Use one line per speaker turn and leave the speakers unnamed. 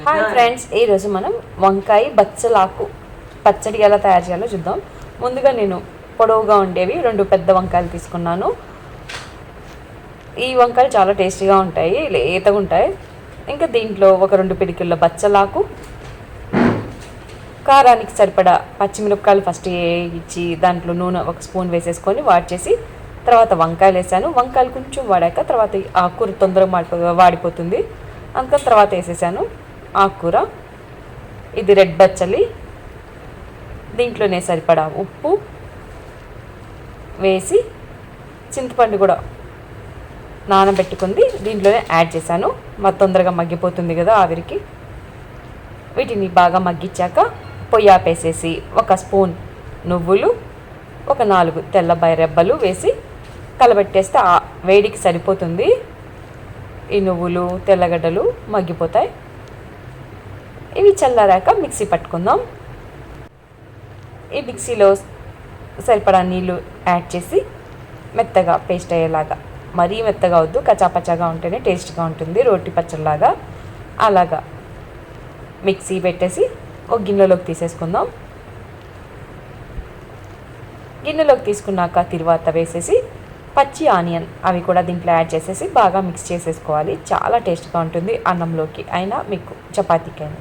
Hi friends, ఈరోజు మనం వంకాయ బచ్చలాకు పచ్చడి ఎలా తయారు చేయాలో చూద్దాం. ముందుగా నేను పొడవుగా ఉండేవి 2 పెద్ద వంకాయలు తీసుకున్నాను. ఈ వంకాయలు చాలా టేస్టీగా ఉంటాయి, లేతగా ఉంటాయి. ఇంకా దీంట్లో ఒక 2 పిడికిళ్ళ బచ్చలాకు, కారానికి సరిపడా పచ్చిమిరపకాయలు ఫస్ట్ ఇచ్చి దాంట్లో నూనె 1 స్పూన్ వేసేసుకొని వాడ్చేసి తర్వాత వంకాయలు వేసాను. వంకాయలు కొంచెం వాడాక తర్వాత ఆకుకూర తొందరగా వాడిపోతుంది, అందుకని తర్వాత వేసేసాను ఆకుకూర. ఇది రెడ్ బచ్చలి, దీంట్లోనే సరిపడా ఉప్పు వేసి చింతపండు కూడా నానబెట్టుకుంది దీంట్లోనే యాడ్ చేశాను. తొందరగా మగ్గిపోతుంది కదా ఆవిరికి. వీటిని బాగా మగ్గించాక పొయ్యి ఆపేసేసి 1 స్పూన్ నువ్వులు, ఒక 4 తెల్లబాయ రెబ్బలు వేసి కలబెట్టేస్తే వేడికి సరిపోతుంది. ఈ నువ్వులు తెల్లగడ్డలు మగ్గిపోతాయి. ఇవి చల్లారాక మిక్సీ పట్టుకుందాం. ఈ మిక్సీలో సరిపడా నీళ్ళు యాడ్ చేసి మెత్తగా పేస్ట్ అయ్యేలాగా, మరీ మెత్తగా వద్దు, కచాపచాగా ఉంటేనే టేస్ట్గా ఉంటుంది, రోటి పచ్చడిలాగా. అలాగా మిక్సీ పెట్టేసి ఒక గిన్నెలోకి తీసేసుకుందాం. గిన్నెలోకి తీసుకున్నాక తర్వాత వేసేసి పచ్చి ఆనియన్ అవి కూడా దీంట్లో యాడ్ చేసేసి బాగా మిక్స్ చేసేసుకోవాలి. చాలా టేస్ట్గా ఉంటుంది, అన్నంలోకి అయినా మీకు చపాతీకైనా.